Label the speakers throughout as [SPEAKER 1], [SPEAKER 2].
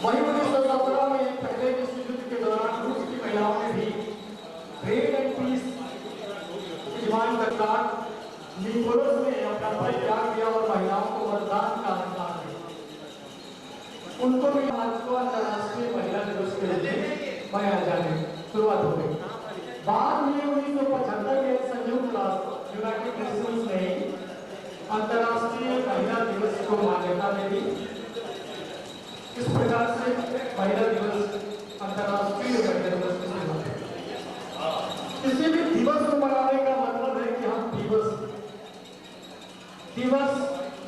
[SPEAKER 1] वही 1917 में पहले विश्व युद्ध के दौरान रूस की महिलाओं ने भी ट्रेड एंड पीस डिमांड करता निकोलस ने अपना पद त्याग दिया और महिलाओं को मतदान का अधिकार दिया। उनको भी आज को अंतर्राष्ट्रीय महिला दिवस के रूप में मनाया जाने शुरुआत हो गई। बाद में 1975 में संयुक्त राष्ट्र यूनाइटेड नेशंस ने अंतर्राष्ट्रीय महिला दिवस को मान्यता दे दी। इस प्रकार से महिला दिवस अंतर्राष्ट्रीय महिला दिवस की शुरुआत है। किसी भी दिवस को मनाने का मतलब है कि हम दिवस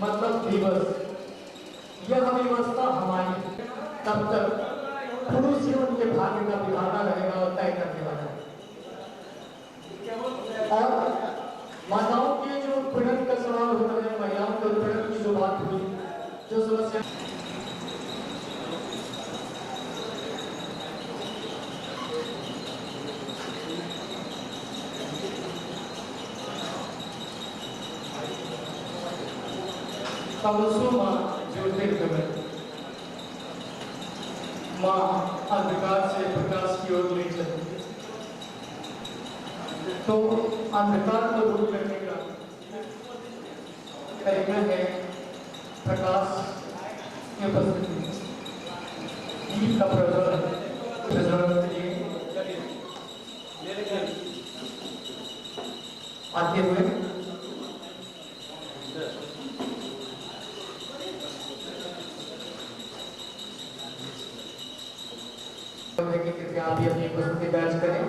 [SPEAKER 1] मतलब दिवस, यह व्यवस्था हमारी तब तक पुरुष ही उनके भाग्य का विधाता रहेगा और तय करने वाला है। और माताओं के जो उत्पीड़न का सवाल होता है, महिलाओं के उत्पीड़न की जो बात हुई, जो समस्या ज्योतिर्गमय माँ अंधकार से प्रकाश की ओर ले चलती है। तो अंधकार को दूर करने का तरीका है प्रकाश की उपस्थिति, दीप का प्रज्वलन के लिए आते हुए कृपया आप भी अपनी उपस्थिति दर्ज करें।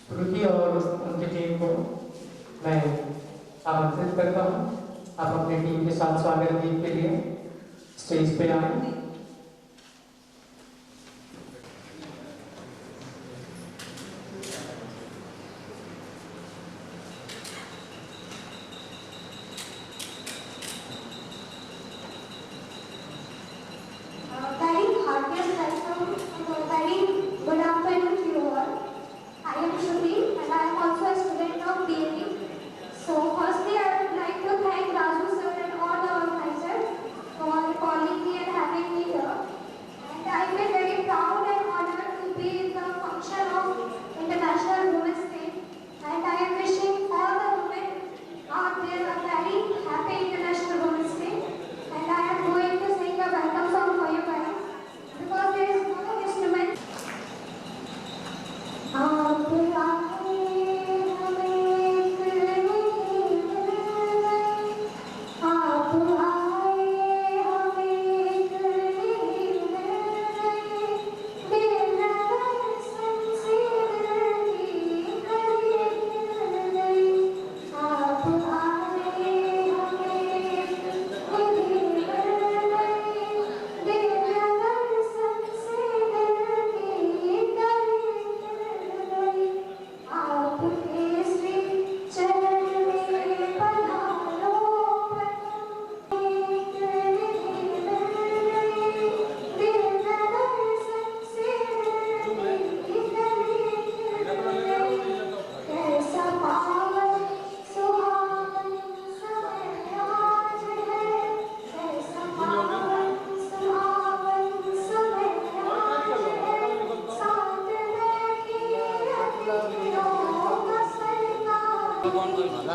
[SPEAKER 1] श्रुति और उनकी टीम को मैं आमंत्रित करता हूँ, आप अपनी टीम के साथ स्वागत गीत के लिए स्टेज पे आए।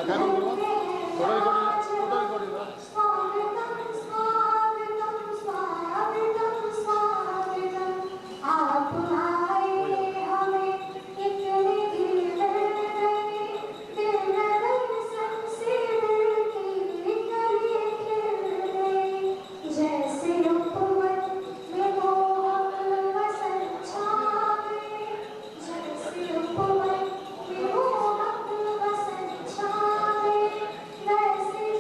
[SPEAKER 2] Thank you.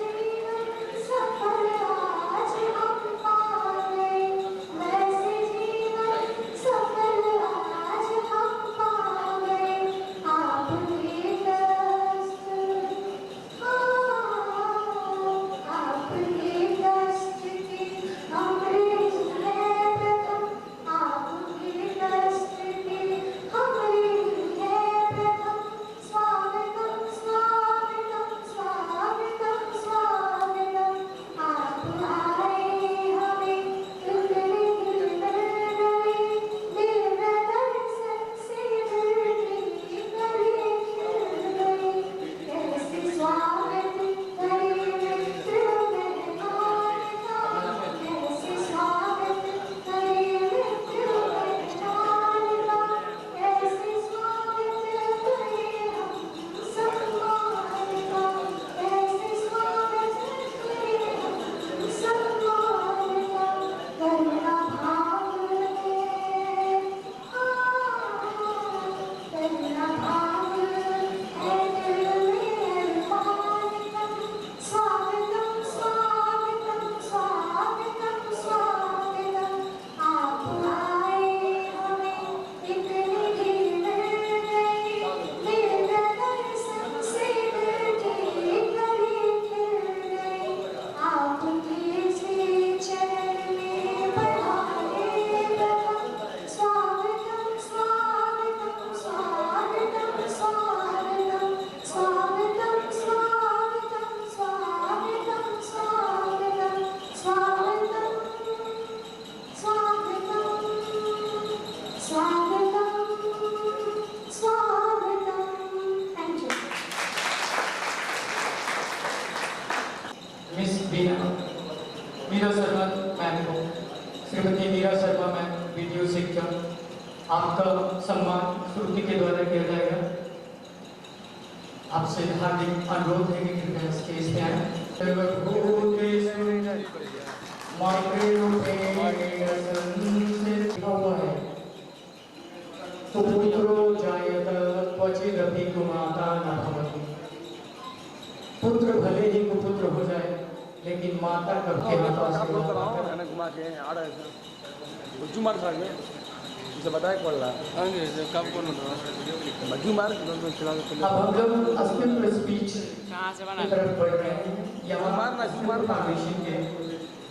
[SPEAKER 1] आपका सम्मान श्रुति के द्वारा किया जाएगा। आपसे हार्दिक अनुरोध है कि कृपया स्टेज पे आए। सुपुत्रो जायत क्वचिदपि कुमाता न भवति। पुत्र भले ही कुपुत्र हो जाए लेकिन माता कभी
[SPEAKER 2] इसे बताया पड़ रहा है कब कौन मजू मार
[SPEAKER 1] अब हम लोग अस्तित्व स्पीच की तरफ बढ़ रहे हैं। यहाँ फाउंडेशन के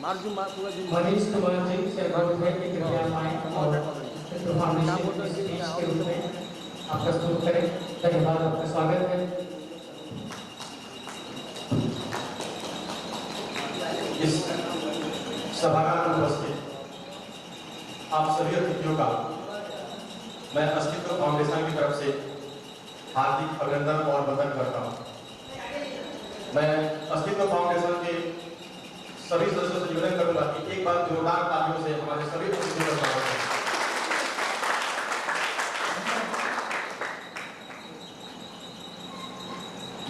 [SPEAKER 1] मनीष कुमार जी से अनुरोध है कि कृपया आए और फाउंडेशन की स्पीच के रूप में आप प्रस्तुत करें। धन्यवाद, आपका स्वागत है।
[SPEAKER 3] इस सभागार में उपस्थित आप सभी अतिथियों का मैं अस्तित्व फाउंडेशन की तरफ से हार्दिक अभिनंदन और वंदन करता हूं। मैं अस्तित्व फाउंडेशन के सभी सदस्यों से निवेदन करूंगा कि एक बार जोरदार तालियों से हमारे सभी अतिथियों का स्वागत करें।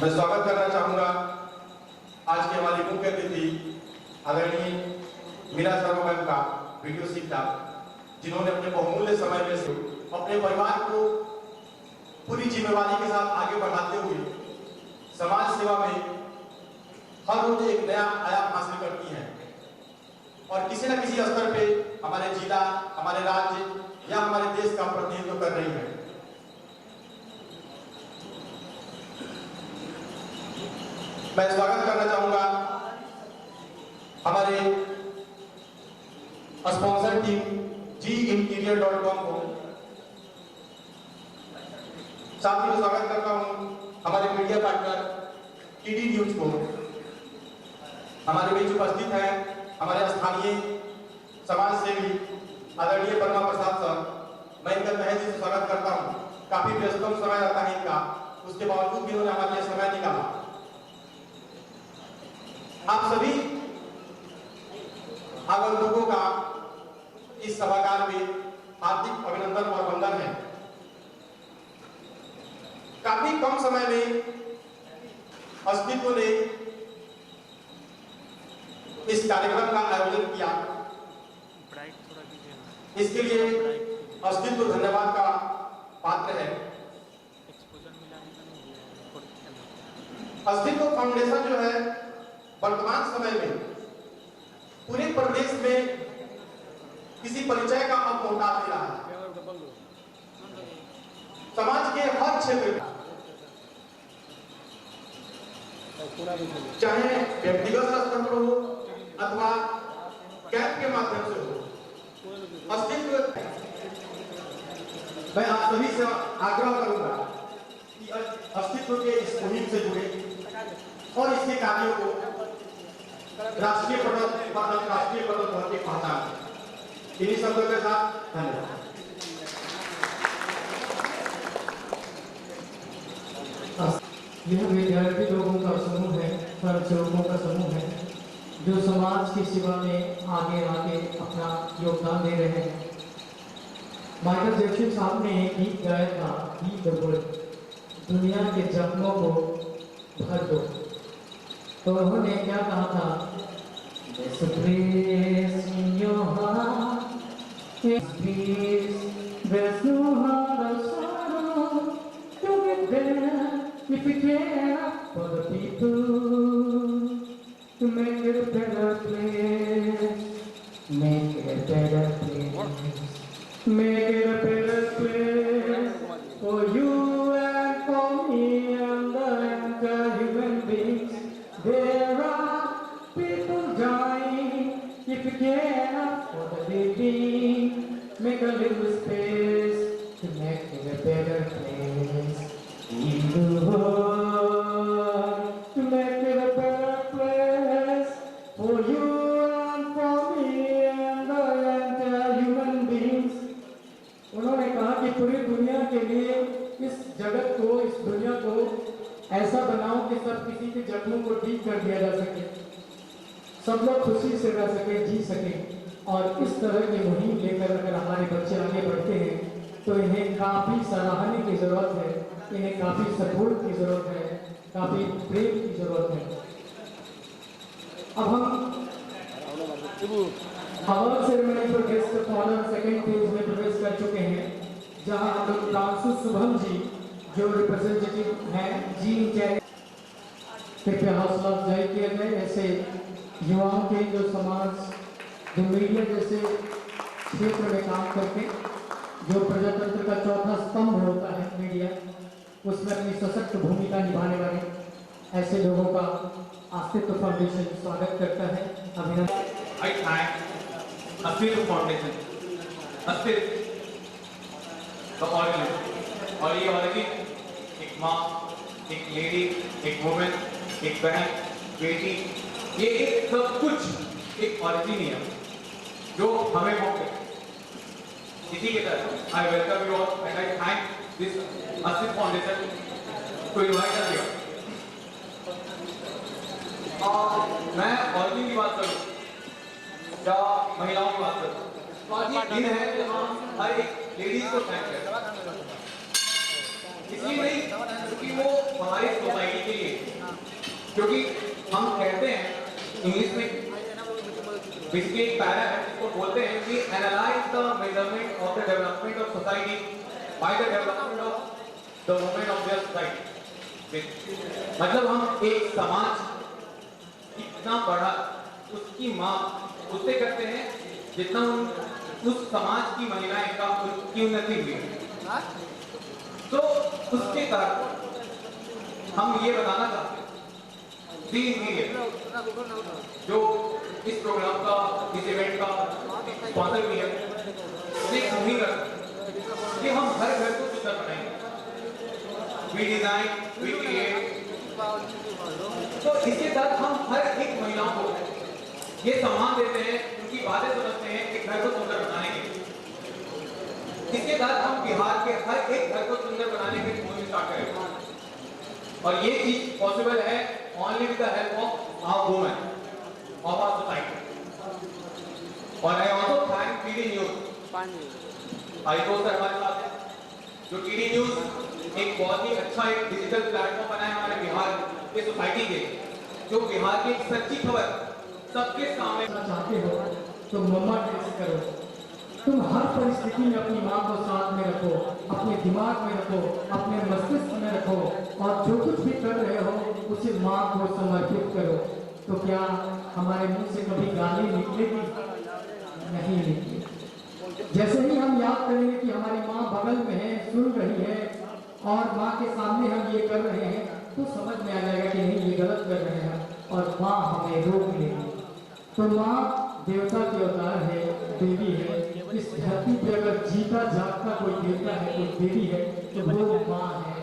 [SPEAKER 3] मैं स्वागत करना चाहूंगा आज की हमारी मुख्य अतिथि आदरणीय मीरा शर्मा मैम का, वीडियो शिक्षा, जिन्होंने अपने बहुमूल्य समय में से अपने परिवार को पूरी जिम्मेवारी के साथ आगे बढ़ाते हुए समाज सेवा में हर रोज एक नया आयाम हासिल करती हैं और किसी न किसी स्तर पे हमारे जिला, हमारे राज्य या हमारे देश का प्रतिनिधित्व कर रही है। मैं स्वागत करना चाहूंगा हमारे स्पॉन्सर टीम GInterior.com को। साथ ही मैं स्वागत करता हूं हमारे मीडिया पार्टनर TD न्यूज को। हमारे बीच उपस्थित हैं हमारे स्थानीय समाज सेवी आदरणीय वर्मा प्रसाद सर। मैं इनका तहे दिल से स्वागत करता हूं। काफी व्यस्तम समय रहता है इनका, उसके बावजूद भी इन्होंने हमारे लिए समय निकाला। आप सभी आगंतुकों का इस सभागार में हार्दिक अभिनंदन और वंदन है। काफी कम समय में अस्तित्व ने इस कार्यक्रम का आयोजन किया, इसके लिए अस्तित्व धन्यवाद का पात्र है। अस्तित्व फाउंडेशन जो है वर्तमान समय में पूरे प्रदेश में किसी परिचय का अब मौका दे रहा है। समाज के हर क्षेत्र में, चाहे व्यक्तिगत स्तर पर हो अथवा कैंप के माध्यम से हो, अस्तित्व। मैं आप सभी से आग्रह करूंगा कि अस्तित्व के इस मुहिम से जुड़े और इसके कार्यों को राष्ट्रीय पटल पर पहचान। इन्हीं शब्दों के साथ धन्यवाद।
[SPEAKER 1] यह विद्यार्थी लोगों का समूह है, स्वयंसेवकों का समूह है जो समाज की सेवा में आगे अपना योगदान दे रहे हैं। माइकल जैक्सन साहब ने एक गीत गाया था, बी द वर्ल्ड, दुनिया के जख्मों को भर दो। तो उन्होंने क्या कहा था? There's a place in your heart, there's peace, there's no heart of sorrow to get there if we care for the people, to make it a better place, make it a better place, make it a better place for you and for me and the entire human beings. There are people dying if you care for the living. Make a little space to make it a better place in the world, to make it a better place for you and for me and the entire human beings. उन्होंने कहा कि पूरी दुनिया के लिए इस जगत को, इस दुनिया को ऐसा बनाओ कि सब किसी के जख्मों को ठीक कर दिया जा सके, सब लोग खुशी से रह सके, जी सके। और इस तरह की मुहिम लेकर अगर हमारे बच्चे आगे बढ़ते हैं तो इन्हें काफ़ी सराहने की ज़रूरत है, इन्हें काफ़ी सपोर्ट की ज़रूरत है, काफ़ी प्रेम की ज़रूरत है। अब हम अवार्ड सेरेमनी पर guest of honour second phase में प्रवेश कर चुके हैं, जहां हम लोग प्रांशु शुभम जी जो रिप्रेजेंटेटिव हैं जी इंचार्ज कृपया हौसला अफजाई किया जाए। ऐसे युवाओं के जो समाज जो मीडिया जैसे क्षेत्र में काम करके जो प्रजातंत्र का चौथा स्तंभ होता है मीडिया, उसमें अपनी सशक्त भूमिका निभाने वाले ऐसे लोगों का अस्तित्व फाउंडेशन स्वागत करता है। अभिनंदन।
[SPEAKER 4] I thank अस्तित्व फाउंडेशन, अस्तित्व the origin, और ये origin एक माँ, एक लेडी, एक वुमेन, एक बहन, बेटी, ये एक सब कुछ एक origin ही है जो हमें मौके इसी के तरह I welcome you all and I thank this अस्तित्व foundation to invite us here। मैं origin की बात करूँ या महिलाओं की बात करूं, तो आज ये दिन है कि हम हर एक लेडीज को थैंक करें, इसलिए नहीं क्योंकि वो हमारी सोसाइटी के लिए, क्योंकि हम कहते हैं इंग्लिश में बेसिकली एक पैरा है जिसको बोलते हैं कि analyse the measurement of the development of society by the development of the women of their society. मतलब हम एक समाज इतना बड़ा उसकी माँ उससे करते हैं जितना उस समाज की महिलाएं का की उन्नति हुई, तो उसके तहत हम ये बताना चाहते हैं जो इस प्रोग्राम का इस इवेंट का स्पॉन्सर भी है, एक मुहिम कि हम हर घर को सुंदर बनाएंगे, वी डिजाइन वी क्रिएट। तो इसके तहत हम हर एक महिलाओं को ये सम्मान देते हैं, उनकी बातें समझते हैं एक घर को सुंदर बनाने के। इसके तहत हम बिहार के हर एक घर को सुंदर बनाने की मुहिम स्टार्ट करेंगे और ये चीज पॉसिबल है only with the help of our women of our society. और I also thank TD news, Ayush sir हमारे साथ है, जो टीडी न्यूज एक बहुत ही अच्छा एक डिजिटल प्लेटफॉर्म बनाया हमारे बिहार के सोसाइटी के, जो बिहार की एक सच्ची खबर सबके सामने
[SPEAKER 1] चाहते हो तो मम्मा टेस्ट करो। तुम हर परिस्थिति में अपनी माँ को साथ में रखो, अपने दिमाग में रखो, अपने मस्तिष्क में रखो और जो कुछ भी कर रहे हो उसे माँ को समर्पित करो। तो क्या हमारे मुंह से कभी गाली निकलेगी? नहीं निकलेगी। जैसे ही हम याद करेंगे कि हमारी माँ बगल में है, सुन रही है और माँ के सामने हम ये कर रहे हैं, तो समझ में आ जाएगा कि नहीं ये गलत कर रहे हैं और माँ हमें रोक लेगी। तो माँ देवता के अवतार है, देवी है। इस धरती पे अगर जीता जागता कोई देवता है, कोई देवी है, तो वो माँ है।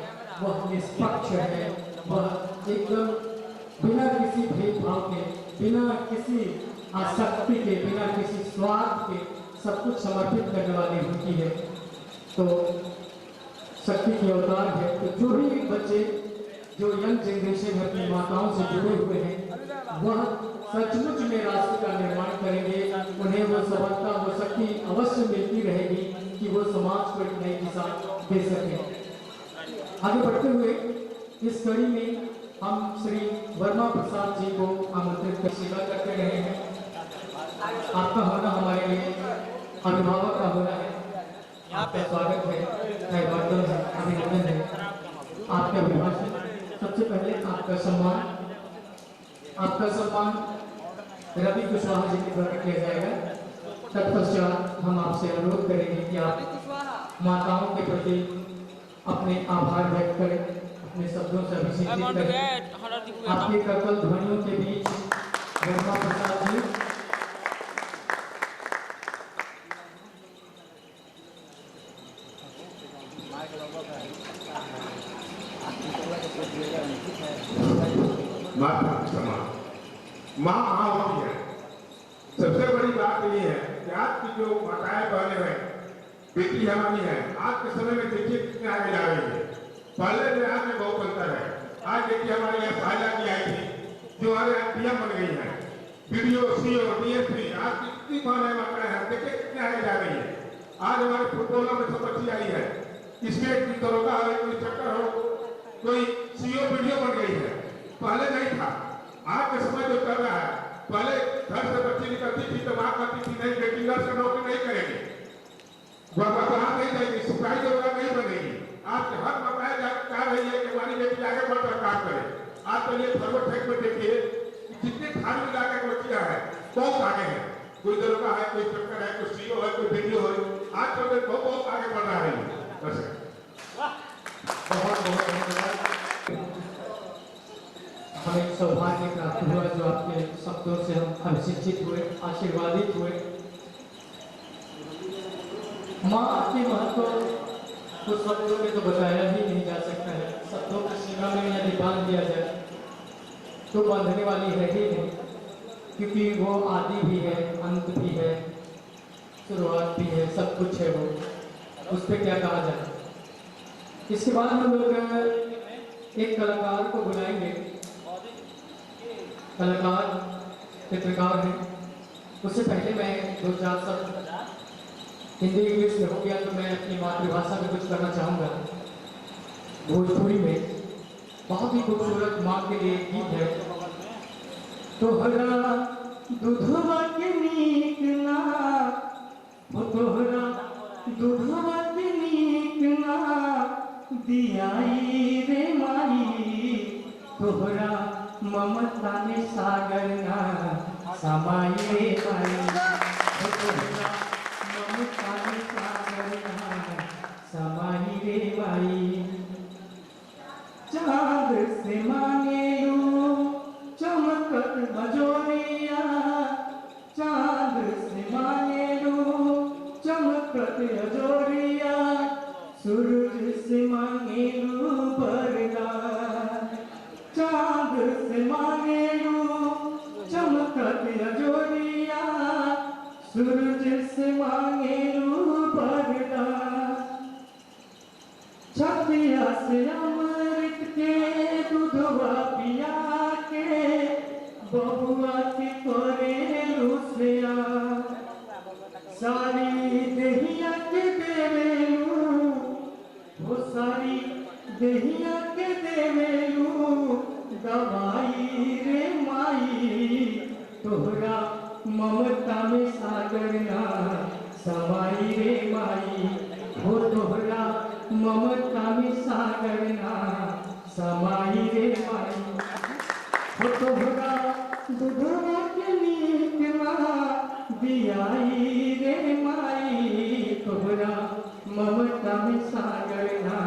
[SPEAKER 1] वह निष्पक्ष है, वह एकदम बिना किसी भेदभाव के, बिना किसी आसक्ति के, बिना किसी स्वार्थ के सब कुछ समर्पित करने वाली होती है। तो शक्ति के अवतार है। तो जो भी बच्चे जो यंग जनरेशन अपनी माताओं से जुड़े हुए हैं, वह सचमुच में राष्ट्र का निर्माण करेंगे। उन्हें वो सफलता, वो शक्ति अवश्य मिलती रहेगी कि वो समाज को एक नई दिशा दे सके। आगे बढ़ते हुए इस कड़ी में हम श्री वर्मा प्रसाद जी को आमंत्रित कर सेवा करते रहे हैं। आपका होना हमारे लिए अभिभावक का होना है। आपका स्वागत है, अभिवादन है, अभिनंदन है। आपके अभिभाषण सबसे पहले आपका सम्मान रवि कुशवाहा जी के द्वारा किया जाएगा। तत्पश्चात हम आपसे अनुरोध करेंगे कि आप माताओं के प्रति अपने आभार व्यक्त करें, अपने शब्दों से अभिषेक करें। आपके कर्तव्य ध्वनियों के बीच वर्मा प्रसाद जी
[SPEAKER 3] माँ होती है। सबसे बड़ी बात ये है कि आज की जो माताएं बहनें हैं, बेटी हमारी है, आज के समय में देखिए कितने आगे जा रही है। पहले में आज में बहुत अंतर है। आज देखिए हमारे यहाँ फायदा की आई थी जो हमारे डीएम बन गई है, बीडीओ, सीओ, डीएसपी, आज कितनी माताएं हैं, देखिए कितने आगे जा रही है।
[SPEAKER 5] आज हमारे फुटबॉलर में सब अच्छी आई है, स्टेट की दरोगा है, कोई चक्कर हो, कोई सीओ वीडियो बन गई है, पहले नहीं था। आज के समय जो कर रहा है, पहले घर से बच्ची निकलती थी तो माँ कहती थी नहीं बेटी नर्स का नौकरी नहीं करेगी, बाहर नहीं जाएगी, सिपाही दरोगा नहीं बनेगी। आज हर बताया जा रही है कि हमारी बेटी आगे बढ़कर काम करे। आज तो ये सर्वोटेक में देखिए जितने धार्मिक इलाके की बच्चियां हैं बहुत आगे है, कोई दरोगा है, कोई चक्कर है, कोई सीओ है, कोई वीडियो है, आज तो बहुत आगे बढ़ रहा है। बस
[SPEAKER 1] बहुत बहुत धन्यवाद। हमें सौभाग्य प्राप्त हुआ जो आपके शब्दों से हम शिक्षित हुए, आशीर्वादित हुए। माँ के महत्व कुछ शब्दों में तो बताया ही नहीं जा सकता है। शब्दों की सीमा में यदि बांध दिया जाए तो बांधने वाली है ही नहीं, क्योंकि वो आदि भी है, अंत भी है, शुरुआत भी है, सब कुछ है वो, उस पर क्या कहा जाए। इसके बाद हम लोग एक कलाकार को बुलाएंगे। कलाकार चित्रकार हैं। उससे पहले मैं 2-4 शब्द हिंदी इंग्लिश में हो गया तो मैं अपनी मातृभाषा में कुछ करना चाहूँगा। भोजपुरी में बहुत ही खूबसूरत माँ के लिए गीत है। तोहरा दूधवा के नीक ना हो, तोहरा दूधवा के नीक ना दियाई रे माई, तोहरा ममता में सागर ना समाई रे माई, तोहरा ममता में सागर ना समाई रे माई। चाँद से मांगे लू चमकत बजोरिया, चाँद से मांगे लू चमकत अजोरिया, सूरज से मांगे लू बरदान, चाँद से मांगे लू चमकत अजोरिया, सूरज से मांगे लू बरदान। छतिया से अमृत के दूधवा पिया के, बबुआ के करेलू सेया, सारी देहिया के देवेलू, वो सारी देहिया के देवेलू दवाई रे माई, तोहरा ममता में सागर ना समाई रे माई, वो तोहरा ममता में सागर ना समाई रे माई, वो तोहरा दूधवा के नीक ना दियाई रे माई, तोहरा ममता में सागर ना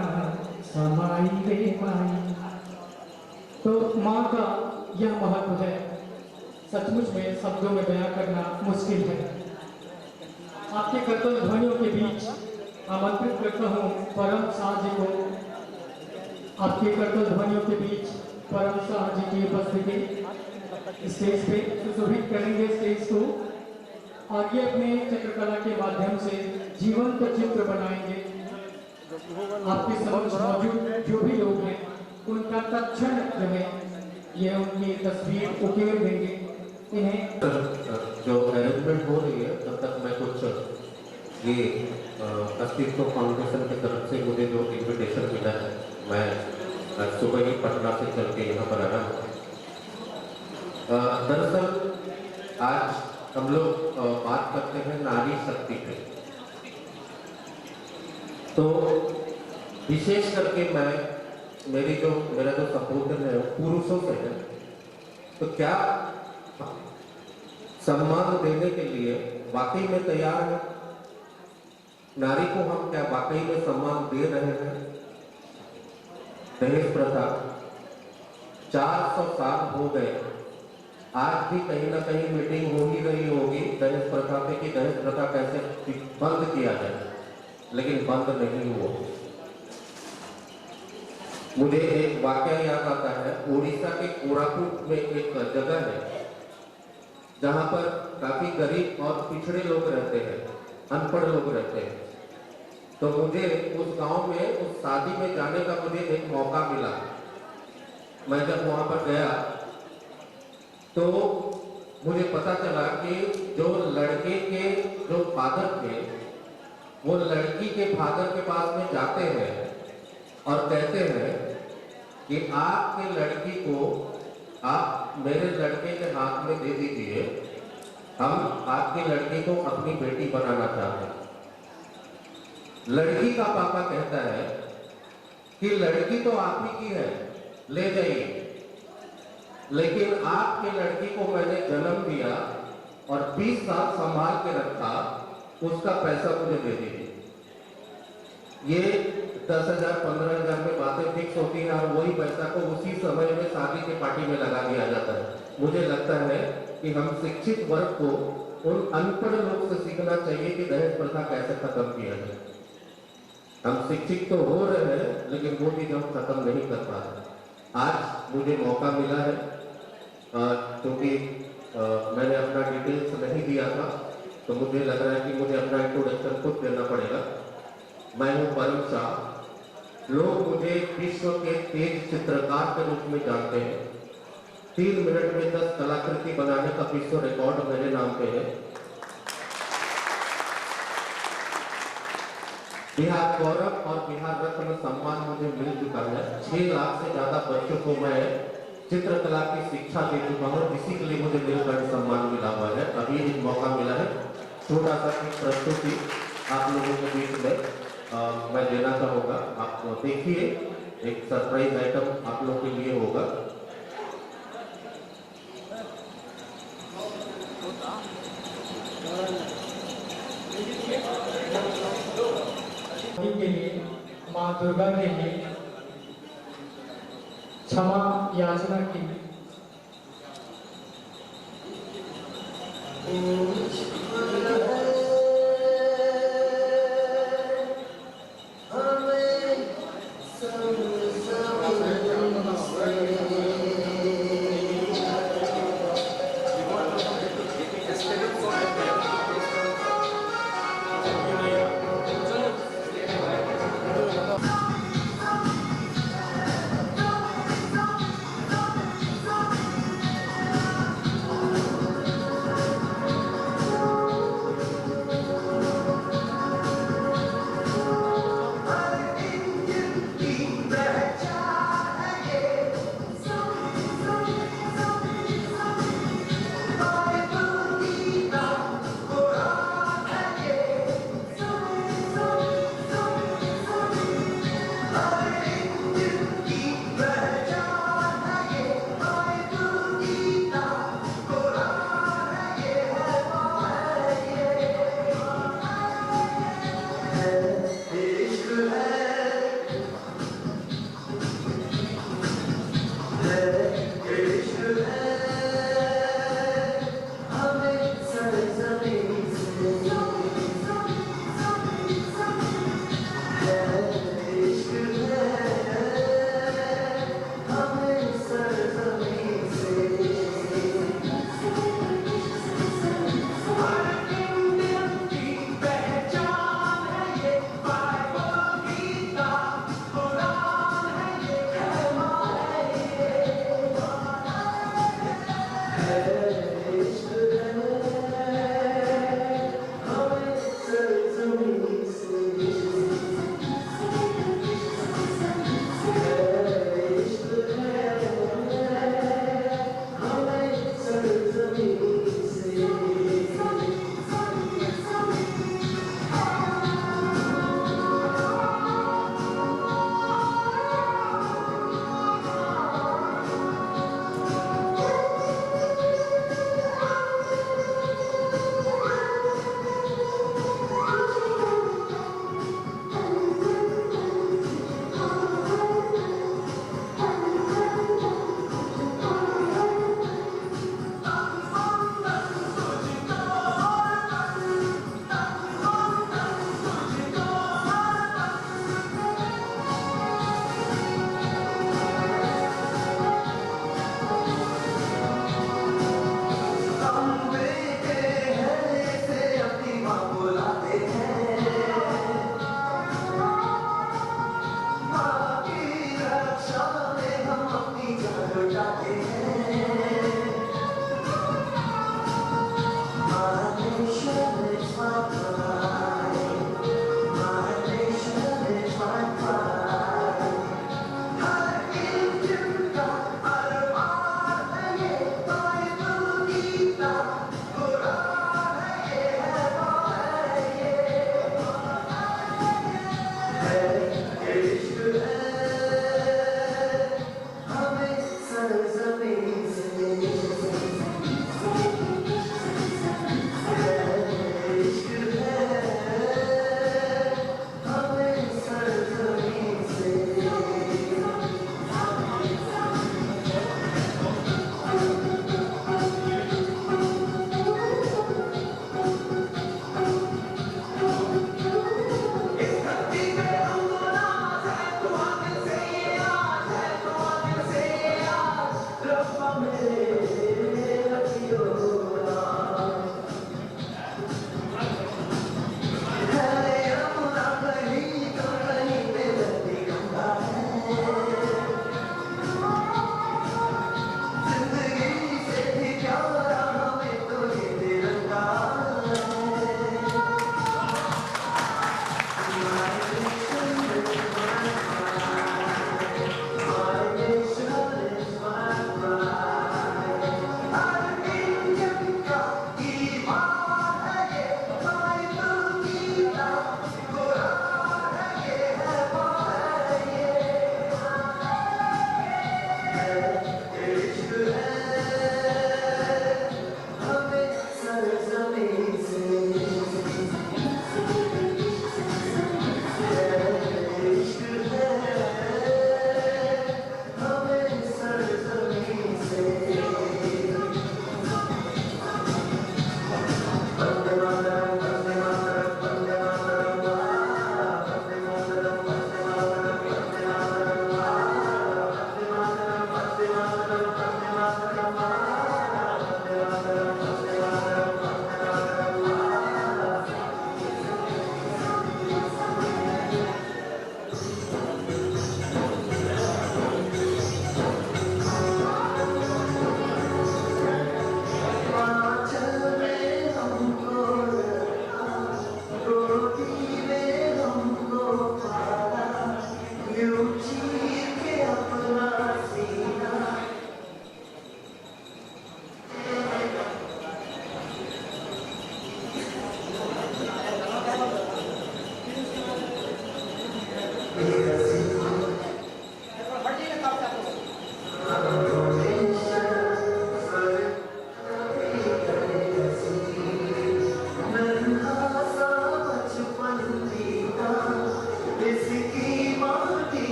[SPEAKER 1] समाई रे माई। तो माँ का यह महत्व है, सचमुच में शब्दों में बयां करना मुश्किल है। आपके कर्तव्य ध्वनियों के बीच आमंत्रित करता हूँ परम शाह जी को। आपके कर्तव्य ध्वनियों के बीच परम शाह जी की उपस्थिति स्टेज पे सुशोभित करेंगे स्टेज को, और ये अपने चित्रकला के माध्यम से जीवंत चित्र बनाएंगे। आपके समक्ष मौजूद जो भी लोग हैं उनका तत्क्षण जो है ये उनकी तस्वीर उकेर देंगे। इन्हें
[SPEAKER 6] जो अरेंजमेंट हो रही है तब तक मैं कुछ ये अस्तित्व फाउंडेशन की तरफ से मुझे जो इन्विटेशन मिला है, मैं सुबह ही पटना से चल के यहाँ पर आया हूँ। दरअसल आज हम लोग बात करते हैं नारी शक्ति पे, तो विशेष करके मेरा जो संबोधन है पुरुषों से है। तो क्या सम्मान देने के लिए वाकई में तैयार है? नारी को हम क्या वाकई में सम्मान दे रहे हैं? दहेज प्रथा 400 साल हो गए, आज भी कहीं ना कहीं मीटिंग हो ही रही होगी दहेज प्रथा पे कि दहेज प्रथा कैसे बंद किया जाए, लेकिन बंद नहीं हुआ। मुझे एक वाकया याद आता है, उड़ीसा के कोरापुट में एक जगह है जहां पर काफी गरीब और पिछड़े लोग रहते हैं, अनपढ़ लोग रहते हैं। तो मुझे उस गांव में उस शादी में जाने का मुझे एक मौका मिला। मैं जब वहां पर गया तो मुझे पता चला कि जो लड़के के जो फादर थे वो लड़की के फादर के पास में जाते हैं और कहते हैं कि आपके लड़की को आप मेरे लड़के के हाथ में दे दीजिए, हम आपकी लड़की को अपनी बेटी बनाना चाहते हैं। लड़की का पापा कहता है कि लड़की तो आप ही की है, ले जाइए, लेकिन आपकी लड़की को मैंने जन्म दिया और 20 साल संभाल के रखा, उसका पैसा मुझे दे दीजिए। ये 10,000 15,000 में बातें फिक्स होती हैं और वही पैसा को उसी समय में शादी के पार्टी में लगा दिया जाता है। मुझे लगता है कि हम शिक्षित वर्ग को उन अनपढ़ लोग से सीखना चाहिए कि दहेज प्रथा कैसे खत्म किया जाए। हम शिक्षित तो हो रहे हैं, लेकिन वो चीज हम खत्म नहीं कर पा रहे। आज मुझे मौका मिला है, क्योंकि मैंने अपना डिटेल्स नहीं दिया था, तो मुझे लग रहा है कि मुझे अपना इंट्रोडक्शन खुद देना पड़ेगा। मैं हूँ परम शाह। लोग मुझे विश्व के तेज चित्रकार के रूप में जानते हैं। 3 मिनट में 10 कलाकृति बनाने का विश्व रिकॉर्ड मेरे नाम पे है। बिहार गौरव और बिहार रत्न सम्मान मुझे मिल चुका है। 6 लाख से ज्यादा बच्चों को मैं चित्रकला की शिक्षा दे चुका हूँ, इसी के लिए मुझे नीलकंठ सम्मान मिला हुआ है। अभी एक मौका मिला है, छोटा सा एक प्रस्तुति आप लोगों के बीच में मैं देना चाहूँगा। आप देखिए, एक सरप्राइज आइटम आप लोगों के लिए होगा।
[SPEAKER 1] के लिए माँ दुर्गा के लिए क्षमा याचना की।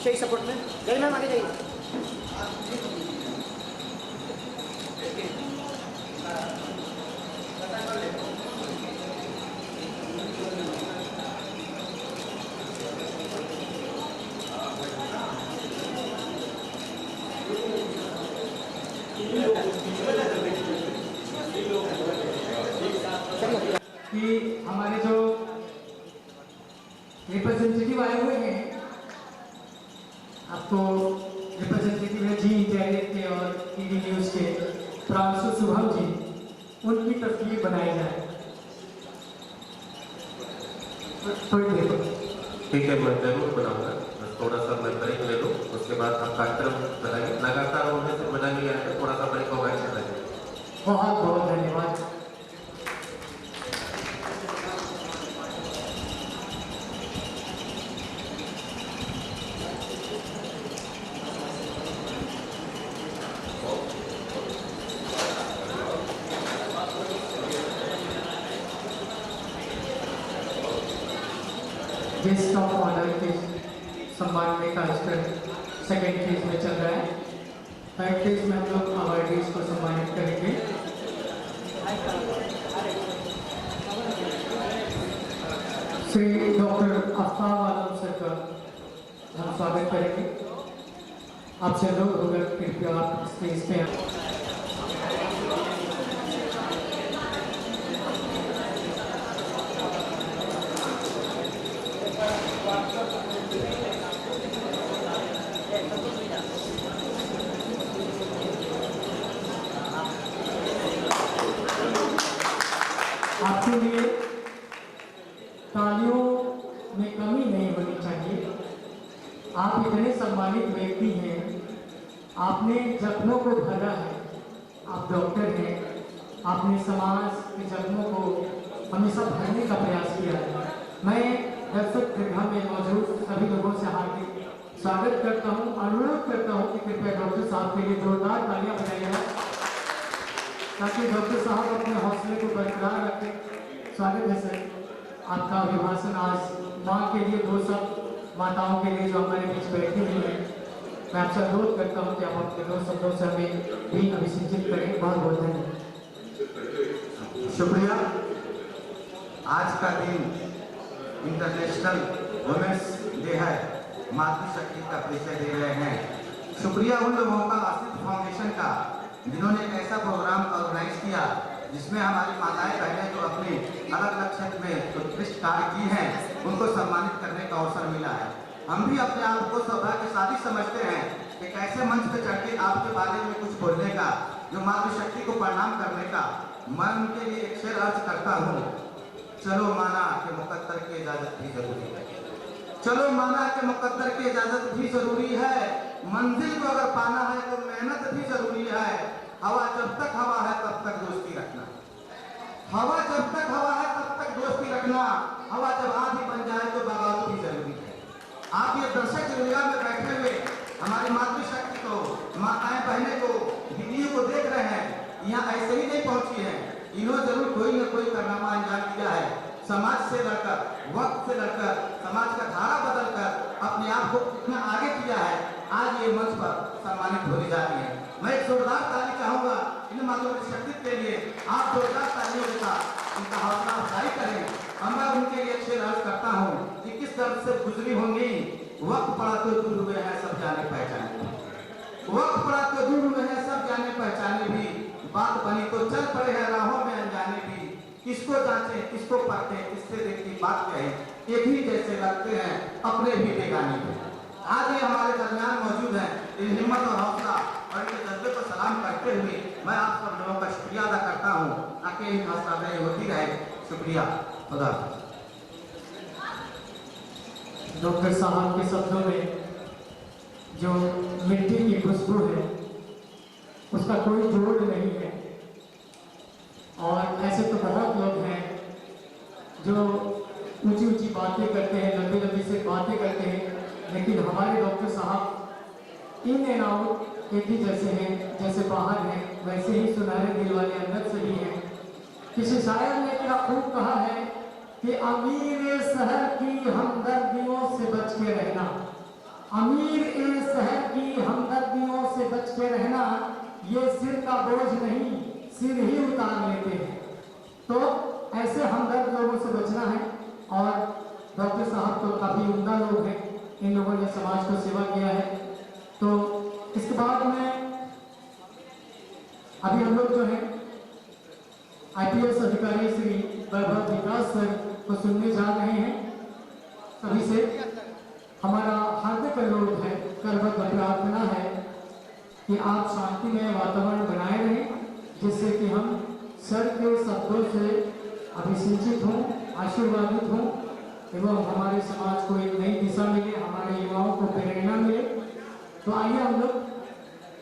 [SPEAKER 7] चाहिए सपोर्ट में, जाइए मैम आगे जाइए।
[SPEAKER 1] कि हमारे जो रिप्रेजेंटेटिव आए हुए हैं, आपको रिप्रेजेंटेटिव है जी इंडिया के और टीवी न्यूज़ के प्रांशु शुभम जी, उनकी तस्वीर बनाई जाए। थोड़ी देर
[SPEAKER 6] ठीक है, मैं जरूर बनाऊंगा। बस थोड़ा सा मैं ब्रेक ले लूँ, उसके बाद हम कार्यक्रम चलाएंगे। लगातार होने से मजा नहीं आएगा, थोड़ा सा ब्रेक होगा, चलाएंगे।
[SPEAKER 1] बहुत बहुत धन्यवाद। गेस्ट ऑफ ऑनर के सम्मान में कार्यक्रम सेकेंड फेज में चल रहा है। थर्ड फेज में हम लोग अवार्डीज को सम्मानित करेंगे। श्री डॉक्टर अफ्ताब आलम सर का हम स्वागत करेंगे। आपसे लोग होगा, कृपया आप स्टेज पे आएं। आपके लिए तालियों में कमी नहीं होनी चाहिए। आप इतने सम्मानित व्यक्ति हैं, आपने जख्मों को भरा है, आप डॉक्टर हैं, आपने समाज के जख्मों को हमेशा भरने का प्रयास किया है। मैं दर्शक दीर्घा में मौजूद सभी लोगों से हार्दिक स्वागत करता हूं, अनुरोध करता हूं कि कृपया डॉक्टर साहब के लिए जोरदार तालियां बजाई जाए ताकि डॉक्टर साहब अपने हौसले को बरकरार रखें। स्वागत है सर, आपका अभिभाषण आज माँ के लिए, दो सब माताओं के लिए जो हमारे बीच बैठी हुई है, मैं आपसे अनुरोध करता हूँ कि आप अपने दो शब्दों से हमें भी अभिषेचित करें। बहुत बहुत धन्यवाद।
[SPEAKER 8] शुक्रिया। आज का दिन इंटरनेशनल वुमेन्स डे है, मातृशक्ति का परिचय दे रहे हैं। शुक्रिया उन लोगों का, आसिफ फाउंडेशन का, जिन्होंने एक ऐसा प्रोग्राम ऑर्गेनाइज किया जिसमें हमारी माताएं बहनें जो अपने अलग अलग क्षेत्र में उत्कृष्ट कार्य की हैं, उनको सम्मानित करने का अवसर मिला है। हम भी अपने आप को सौभाग्यशाली समझते हैं कि कैसे मंच पर चढ़ के आपके बारे में कुछ बोलने का, जो मातृशक्ति को प्रणाम करने का। मैं उनके लिए एक शेर अर्ज करता हूँ। चलो माना कि मुकद्दर की इजाजत भी जरूरी है, चलो माना कि मुकद्दर की इजाजत भी जरूरी है। मंजिल को अगर पाना है तो मेहनत भी जरूरी है। हवा जब तक हवा है तब तक दोस्ती रखना, हवा जब तक हवा है तब तक दोस्ती रखना। हवा जब आंधी बन जाए तो बगावत भी जरूरी है। आप ये दर्शक दुनिया में बैठे हुए हमारी मातृशक्ति को, माताएं बहनें को, दीदियों को देख रहे हैं, यहाँ ऐसे ही नहीं पहुंची है। इन्होंने जरूर कोई न कोई कारनामा अंजाम दिया है। समाज से लड़कर, वक्त से लड़कर, समाज का धारा बदलकर अपने आप को इतना आगे किया है। आज ये मंच पर सम्मानित होने जा रही है। मैं एक जोरदार ताली चाहूंगा इन माताओं की शक्ति के लिए। आप जोरदार तालियों के साथ उनका हौसला अफजाई करें। और मैं उनके लिए शेर अर्ज करता हूँ कि किस दर्द से गुजरी होंगी। वक्त पड़ा तो दूर हुए हैं सब जाने पहचाने, वक्त पड़ा तो दूर हुए हैं सब जाने पहचाने भी। बात बनी तो चल पड़े हैं राहों में अनजाने भी। किसको जांचे, किसको परखे, किससे देखी बात कहे, एक ही जैसे लगते हैं अपने भी बेगाने भी। आज ये हमारे दरमियान मौजूद है। इन हिम्मत और हौसला और इनके जज्बे को सलाम करते हुए मैं आप सब लोगों का शुक्रिया अदा करता हूँ। ताकि इन हौसला होती रहे। शुक्रिया, खुदा।
[SPEAKER 1] डॉक्टर साहब के शब्दों में जो मिट्टी की खुशबू है उसका कोई जोड़ नहीं है। और ऐसे तो बहुत लोग हैं जो ऊंची ऊंची बातें करते हैं, लंबी लंबी से बातें करते हैं, लेकिन हमारे डॉक्टर साहब इन एंड आउट एक ही जैसे हैं। जैसे बाहर हैं वैसे ही सुनहरे दिल वाले अंदर से भी हैं। किसी शायर ने क्या खूब कहा है कि अमीर शहर की हमदर्दियों से बच के रहना, अमीर ए शहर की हमदर्दियों से बच के रहना, ये सिर का बोझ नहीं सिर ही उतार लेते हैं। तो ऐसे हमदर्द लोगों से बचना है। और डॉक्टर साहब तो काफ़ी उम्दा लोग हैं, इन लोगों ने समाज को सेवा किया है। तो इसके बाद में अभी हम लोग जो है IPS अधिकारी श्री वैभव विकास सर को सुनने जा रहे हैं। सभी से हमारा हार्दिक अनुरोध है, करबद्ध प्रार्थना है कि आप शांतिमय वातावरण बनाए रहें, जिससे कि हम सर के शब्दों से अभिसिंचित हों, आशीर्वादित हों एवं हमारे समाज को एक नई दिशा मिले, हमारे युवाओं को प्रेरणा मिले। तो आइए हम लोग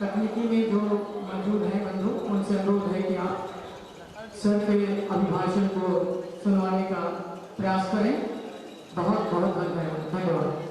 [SPEAKER 1] तकनीकी में जो मौजूद हैं बंधु, उनसे अनुरोध है कि आप सर के अभिभाषण को सुनवाने का प्रयास करें। बहुत बहुत धन्यवाद।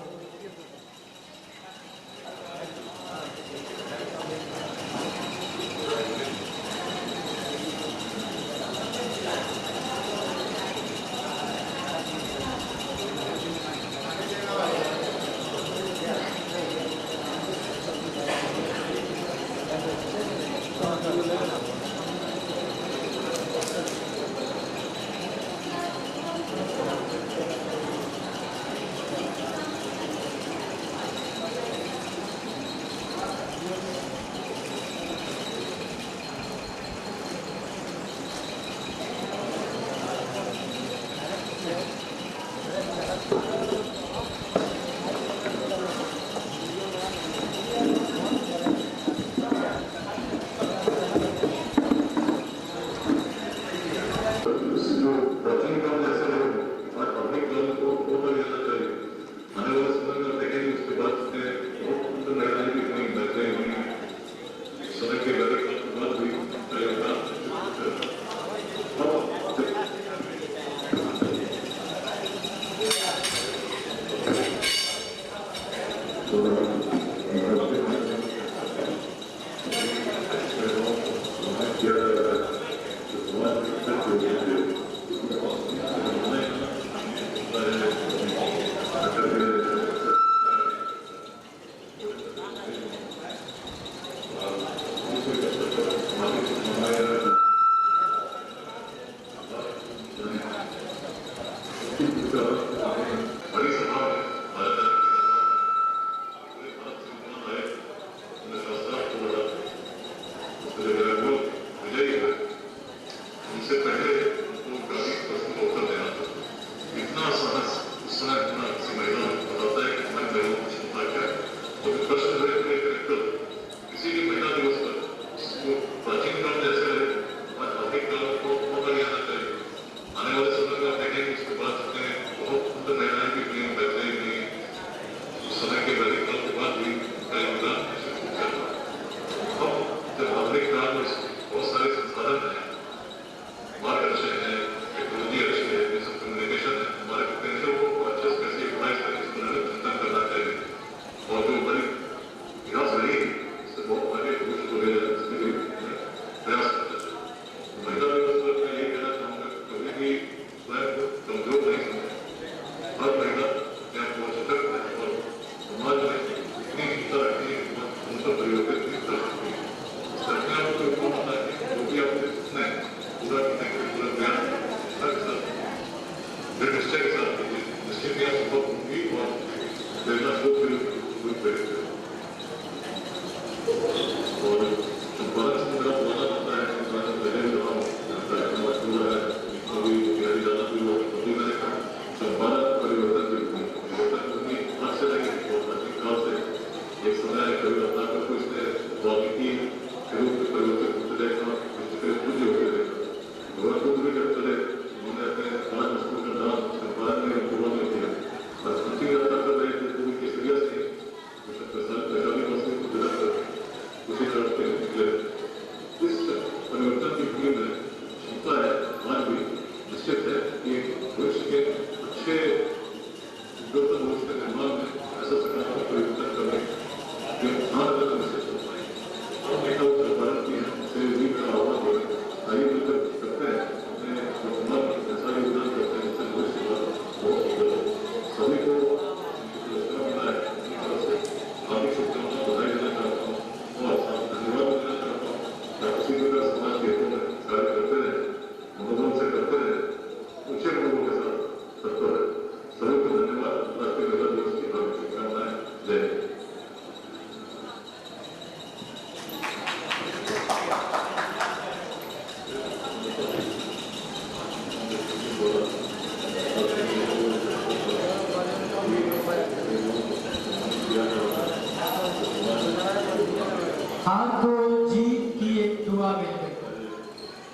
[SPEAKER 1] हार को जीत की एक दुआ मिल गई,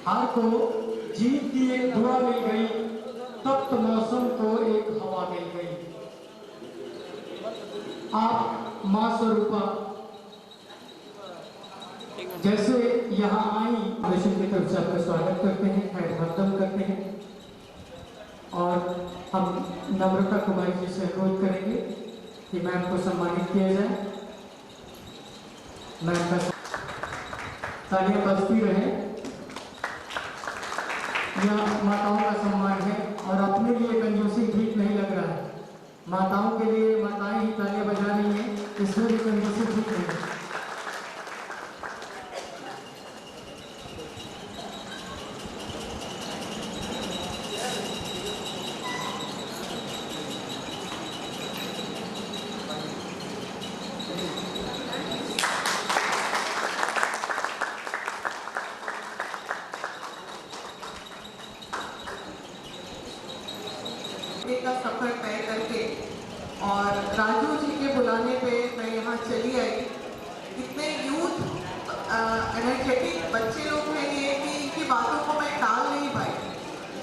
[SPEAKER 1] हार को जीत की एक दुआ मिल गई, तप्त मौसम को एक हवा मिल गई। आप मां स्वरूपा जैसे यहाँ आई, विष्णु की तरफ से आपका स्वागत करते हैं, अभिवादन करते हैं और हम नम्रता कुमारी जी से अनुरोध करेंगे कि मैम को सम्मानित किया जाए। मैम का तालियां बजती रहे। यह माताओं का सम्मान है और अपने लिए कंजूसी ठीक नहीं लग रहा है। माताओं के लिए माताएं ही तालियां बजा रही हैं, इसमें भी कंजूसी ठीक नहीं है।
[SPEAKER 9] का सफर तय करके और राजू जी के बुलाने पे मैं यहाँ चली आई। इतने यूथ एनर्जेटिक बच्चे लोग हैं ये कि इनकी बातों को मैं टाल नहीं पाई।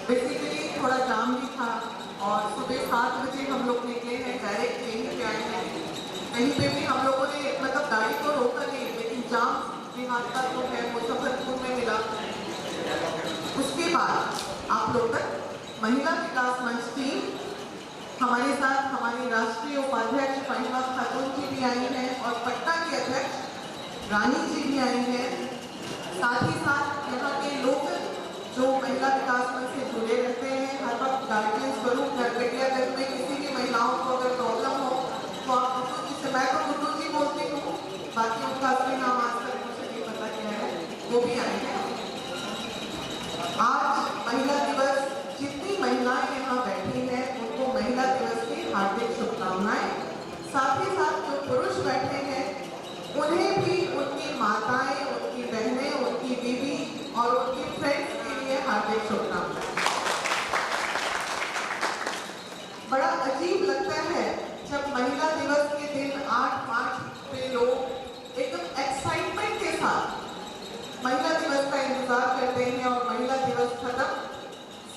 [SPEAKER 9] बेसिकली थोड़ा जाम भी था और सुबह 7 बजे हम लोग निकले हैं, डायरेक्ट यहीं पे आए हैं। कहीं पे भी हम लोगों ने मतलब गाड़ी को रोका नहीं, लेकिन जाम बिहार का तो है मुजफ्फरपुर में मिला। उसके बाद आप लोग तक महिला विकास मंच टीम हमारे साथ हमारी राष्ट्रीय उपाध्यक्ष महिमा खातून जी भी आई हैं और पटना की अध्यक्ष रानी जी भी आई हैं। साथ ही साथ यहाँ के लोग जो महिला विकास मंच से जुड़े रहते हैं, हर वक्त गाइडेंस स्वरूप नरकटियागंज में किसी भी महिलाओं को अगर प्रॉब्लम हो तो आप गुड्डू जी से, मैं तो गुड्डू जी बोलती हूँ, बाकी उनका असली नाम आज तक मुझे नहीं पता क्या है, वो भी आए हैं। आज महिला दिवस, जितनी महिलाएं यहाँ बैठी हैं उनको महिला दिवस की हार्दिक शुभकामनाएं। साथ ही साथ जो पुरुष बैठे हैं उन्हें भी उनकी माताएं, उनकी बहनें, उनकी बीवी और उनकी फ्रेंड्स के लिए हार्दिक शुभकामनाएं। बड़ा अजीब लगता है जब महिला दिवस के दिन 8 मार्च पे लोग एकदम एक्साइटमेंट के साथ महिला दिवस का इंतजार करते हैं और महिला दिवस खत्म,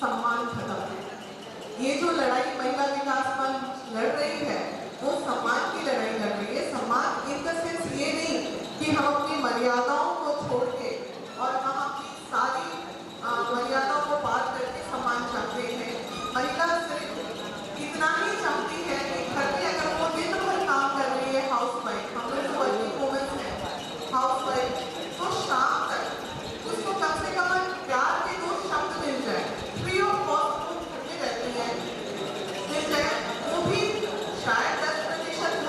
[SPEAKER 9] सम्मान खत्म। ये जो लड़ाई महिला विकास मंच लड़ रही है वो सम्मान की लड़ाई लड़ रही है। सम्मान इन द सेंस ये नहीं कि हम अपनी मर्यादाओं को छोड़ के और हम अपनी सारी मर्यादाओं को पार करके सम्मान चाहते हैं। महिला सिर्फ इतना ही चाहती है कि घर में अगर वो दिन भर काम कर रही है, हाउस वाइफ, हम लोग जो वर्किंग वुमेन है, हाउस वाइफ, तो शाम तक उसको कम से कम प्यार के 2 शब्द मिल जाए, फ्री ऑफ कॉस्ट रहती है, मिल जाए, वो भी शायद 10%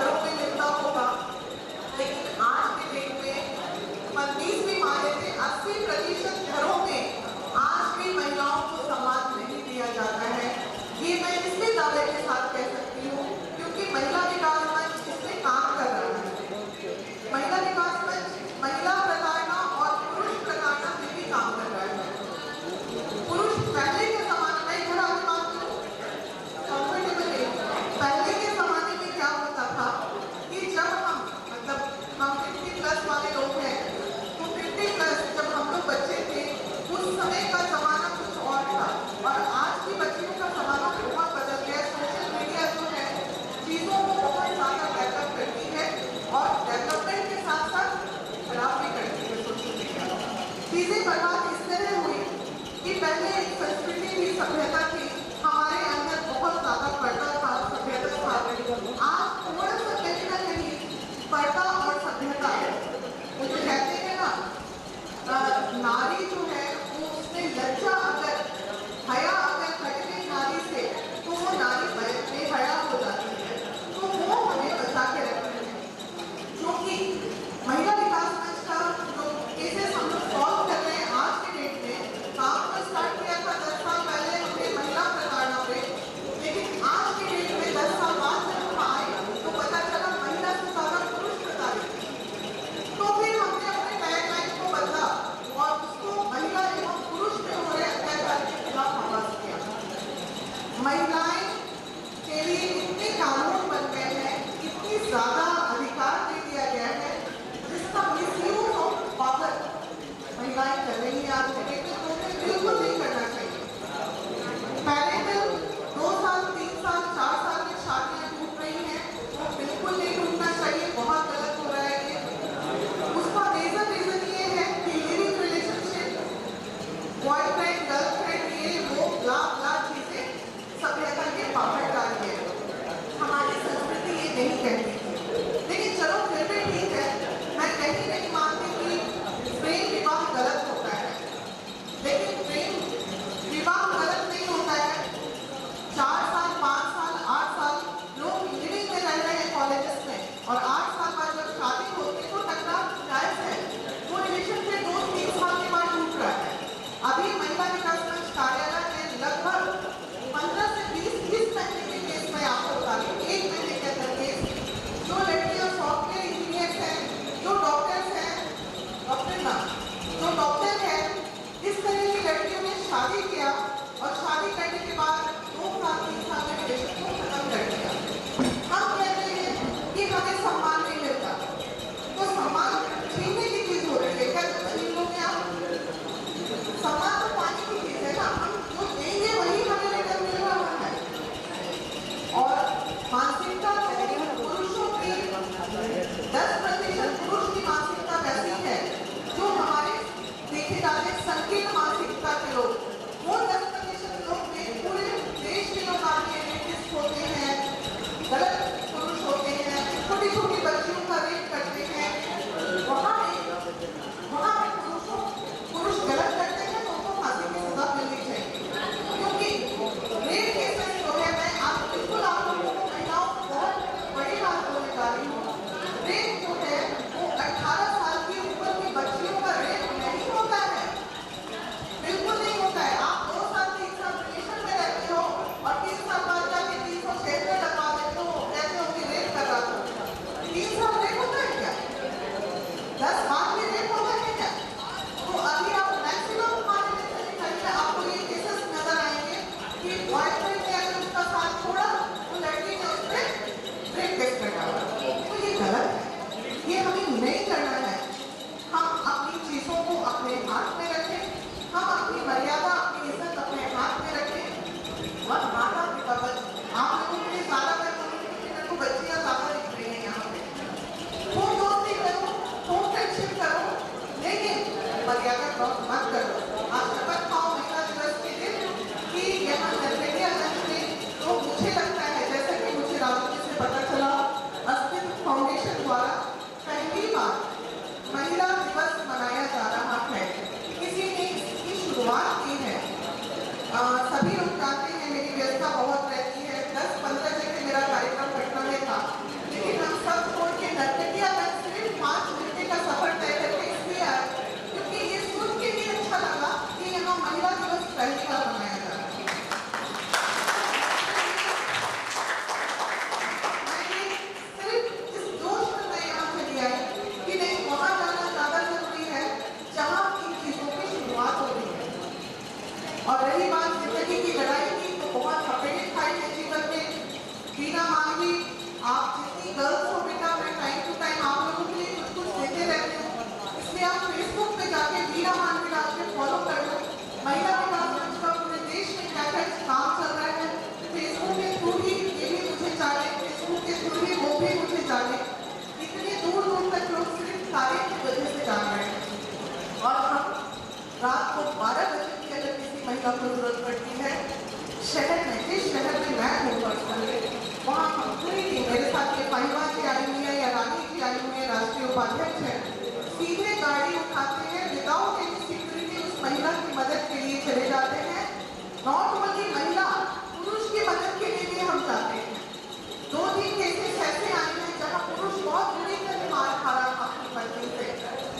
[SPEAKER 9] हम अपनी मर्यादा, अपनी इज्जत अपने हाथ में रखें और माता पिता पर आप लोगों के लिए ज़्यादा मैं बोलूँगी कि मेरे को बच्चियाँ ज़्यादा दिख रही हैं यहाँ पे। खूब दोस्ती करो, खूब फ्रेंडशिप करो, लेकिन मर्यादा क्रॉस मत करो। आज शपथ खाओ महिला दिवस के दिन कि यहाँ नरकटियागंज में तो मुझे लगता है, जैसा कि मुझे राजू जी से पता चला, अस्तित्व फाउंडेशन द्वारा पहली बार महिला दिवस मनाया जा रहा है। किसी ने इसकी शुरुआत की है। सभी लोग जानते हैं मेरी व्यवस्था बहुत रहती है, 10-15 जगह मेरा कार्यक्रम पटना में था, लेकिन हम सब छोड़ के नरकटियागंज सिर्फ 5 घंटे का सफर तय करके इसलिए आए क्योंकि ये सुन के भी अच्छा लगा कि यहाँ महिला दिवस पहली बार मनाया जा रहा है। सिर्फ इस जोश में मैं यहाँ चली आई कि नहीं, वहाँ जाना ज़्यादा जरूरी है जहाँ इन चीज़ों की शुरुआत हो रही है। और रही बात जिंदगी की लड़ाई की, तो बहुत थपेड़े खाई है जीवन में। बीना मांगी आप जितनी गर्ल्स हो बेटा, मैं टाइम टू टाइम आप लोगों के लिए कुछ कुछ देते रहती हूँ, इसलिए आप फेसबुक पे जाके बीना मांगी डाल के फॉलो कर लो। महिला विकास मंच का पूरे देश में क्या क्या काम चल रहा है, फेसबुक के थ्रू ही ये भी मुझे जाने, फेसबुक के थ्रू ही वो भी मुझे जाने। इतनी दूर दूर तक लोग सिर्फ कार्य की वजह से जान रहे हैं। और हम रात को 12 बजे की अगर किसी महिला को जरूरत पड़ती है, शहर में, जिस शहर में मैं हूँ पर्सनली, वहाँ हम पूरी टीम, मेरे साथ ये पाहिवा जी आई हुई है या रानी जी आई हुई है, राष्ट्रीय उपाध्यक्ष है, सीधे गाड़ी उठाते हैं, विदाउट एनी सिक्योरिटी उस महिला की मदद के लिए चले जाते हैं। नॉट ओनली महिला, पुरुष की मदद के लिए भी हम जाते हैं। 2-3 केसेस ऐसे आए हैं जहाँ पुरुष बहुत बुरी तरह मार खा रहा था अपनी पत्नी से।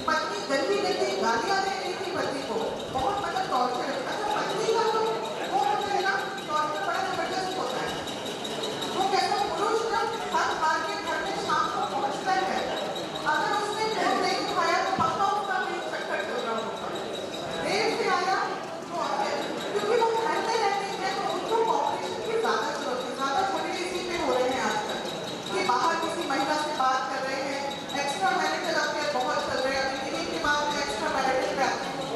[SPEAKER 9] पत्नी गंदी गंदी गालियाँ दे रही थी पति को, बहुत मतलब टॉर्चर। अच्छा, पत्नी का तो वो होता है ना, टॉर्चर बड़ा जबरदस्त होता है। वो कहता पुरुष जब हर बार के घर में शाम को पहुँचता है, अगर उसने फोन नहीं उठाया तो पक्का उसका पेट चक्कर चल रहा होता है। देर से आया तो क्योंकि वो घर में रहती है तो उनको कॉपरेशन की ज़्यादा जरूरत है। ज़्यादा झगड़े इसी पे हो रहे हैं आजकल कि बाहर किसी महिला से बात कर रहे हैं, एक्स्ट्रा मैरिटल अफेयर बहुत चल रहे हैं। अभी इन्हीं के बाद में एक्स्ट्रा मैरिटल पे आती हूँ,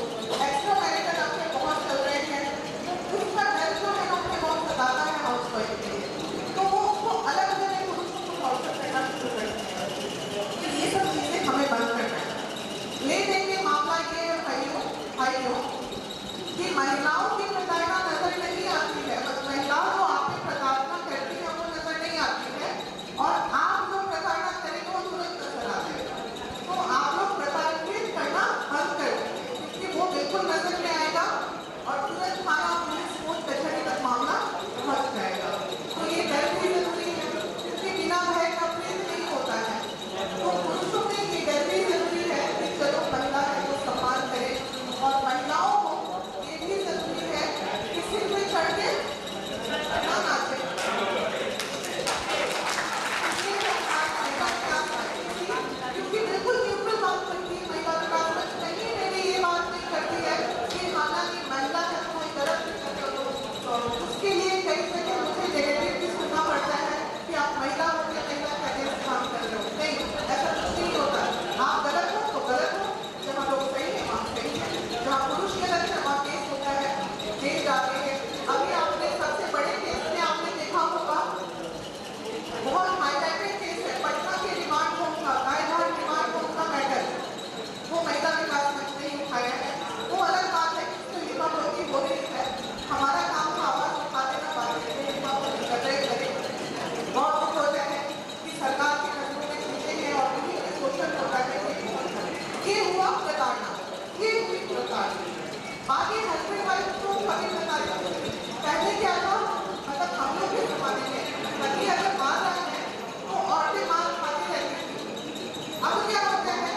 [SPEAKER 9] एक्स्ट्रा मैरिटल अफेयर बहुत चल रहे हैं। उसका डर जो है उन्हें बहुत सताता है हाउस वाइफ के लिए, तो वो उसको अलग करने को उसको टॉर्चर करना शुरू करते हैं। तो ये सब चीज़ें हमें बंद करना है। ले देंगे मामला ये है भाइयों कि महिलाओं की प्रताड़ना नजर नहीं आती है, बस महिलाओं जो आप पे प्रताड़ना करती है वो नजर नहीं आती है, और आप जो प्रताड़ना करेंगे वो तुरंत नजर आते हैं। तो आप लोग प्रताड़ित करना बंद कर देंगे क्योंकि वो बिल्कुल नजर में आएगा और तुरंत थाना पुलिस कोर्ट कचहरी तक मामला पहुंच जाएगा। तो ये डर भी जरूरी है क्योंकि बिना भय का प्रेम नहीं होता है। तो पुरुषों में ये डर भी जरूरी है कि चलो महिला है तो सम्मान करें, और महिलाओं को ये भी जरूरी है कि सिर पे चढ़ के ना नाचे। क्योंकि बिल्कुल न्यूट्रल बात करती है महिला विकास मंच, कहीं मैंने ये बात नहीं करती है कि हालांकि महिला है तो कोई गलत नहीं कर, उसके लिए कई जगह मुझे नेगेटिव भी सुनना पड़ता है कि आप महिला हो के महिला का अगेंस्ट काम कर रहे हो। नहीं, ऐसा कुछ नहीं होता। आप गलत हो तो गलत हो, जहाँ लोग सही है वहाँ सही है, जहाँ पुरुष गलत है वहाँ केस होता है, जेल जाते हैं। अभी आपने सबसे बड़े केस में आपने देखा होगा, बहुत हाईलाइटेड केस है, पटना के रिमांड होम का, गायघाट रिमांड होम का मैटर, वो महिला विकास मंच ने उठाया है। वो अलग बात है कि उसमें लिपापोती हो रही है, हमारा काम था आवाज उठा देना, बातें लिपापोती कर रहे करें। बहुत दुख होता है कि सरकार की नजरों में चीजें हैं और उन्हीं के सोशल प्रोटेक्ट ये हुआ प्रताड़ना, ये हुई प्रताड़ना। आगे हस्बैंड वाइफ को कभी प्रताड़ना पहले क्या था, मतलब हम लोग के जमाने में पति अगर मार रहा है तो औरतें मार खाती रहती थी। अब क्या होता है,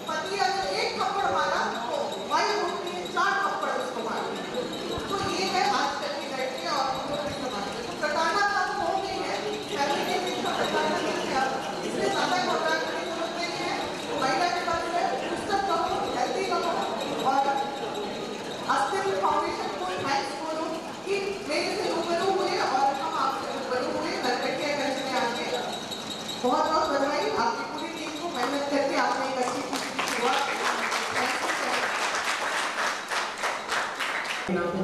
[SPEAKER 9] पति अगर 1 थप्पड़ मारा तो वाइफ उठती है 4 थप्पड़ उसको मारती है। तो ये है आजकल की लड़कियां और हम लोग के जमाने में। तो प्रताड़ना कम हो गई है, पहले के बीच में प्रताड़ना नहीं था, इसलिए ज़्यादा घबराने की जरूरत नहीं है। महिला के बारे में पुस्तक रहो, हेल्दी रहो, और अस्तित्व फाउंडेशन को थैंक्स बोलो कि मेरे से रूबरू हुए और हम आपसे रूबरू हुए नरकटियागंज में आके। बहुत बहुत बधाई आपकी पूरी टीम को, मेहनत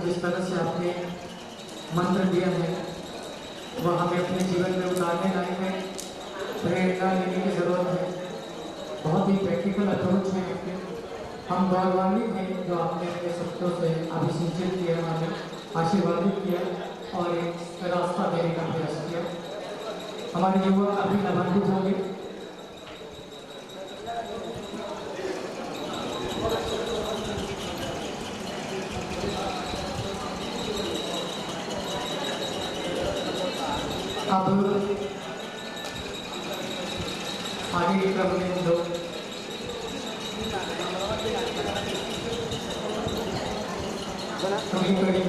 [SPEAKER 1] जिस तरह से आपने मंत्र दिया है वह हमें अपने जीवन में उतारने लायक है, प्रेरणा लेने की ज़रूरत है। बहुत ही प्रैक्टिकल अप्रोच है आपके। हम गौरवान्वित हैं जो आपने अपने शब्दों से अभिसिंचित किया, हमें आशीर्वादित किया और एक रास्ता देने का प्रयास किया। हमारे युवा अभी लाभान्वित होंगे। अब आगे की क्रम में हम लोग अगली कड़ी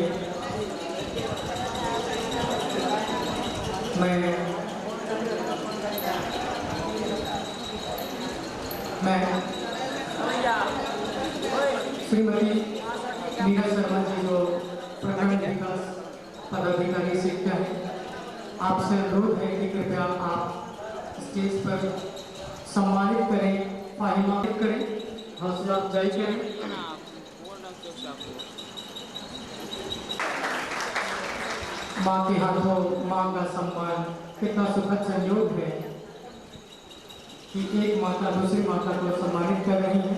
[SPEAKER 1] में मैं श्रीमती मीरा शर्मा जी जो प्रखंड विकास पदाधिकारी शिक्षा है, आपसे अनुरोध है कि कृपया आप स्टेज पर सम्मानित करें, पाहिमानित करें, हौसला अफजाई करें। माँ के हाथों माँ का सम्मान कितना सुखद संयोग है कि एक माता दूसरी माता को सम्मानित कर रही है।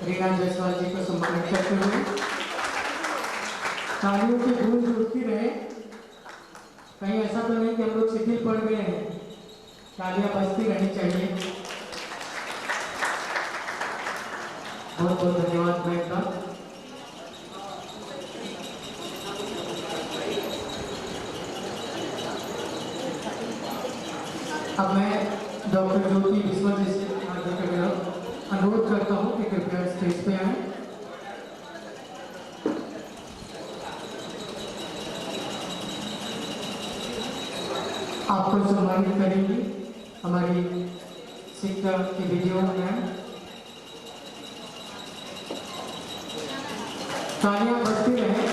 [SPEAKER 1] रीना जायसवाल जी को सम्मानित करते हुए तालियों की गूंज उठती रहे। कहीं ऐसा तो नहीं कि हम लोग शिथिल पड़ गए हैं, तालियां बजती रहनी चाहिए। बहुत बहुत धन्यवाद बैंक का। अब मैं डॉक्टर ज्योति बिस्वा जी से अनुरोध करता हूँ कि कृपया स्टेज पे आए। आपको सम्मानित करेंगी हमारी शिक्षा की वीडियो में। तालियां बजती रहे।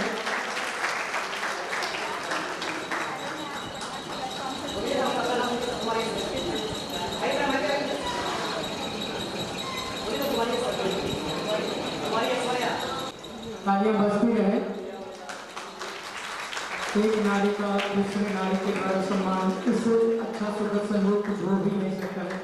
[SPEAKER 1] तालियां बजती रहे। एक नारी का दूसरे नारी के द्वारा सम्मान, इससे अच्छा सुखद संयोग कुछ हो भी नहीं सकता है।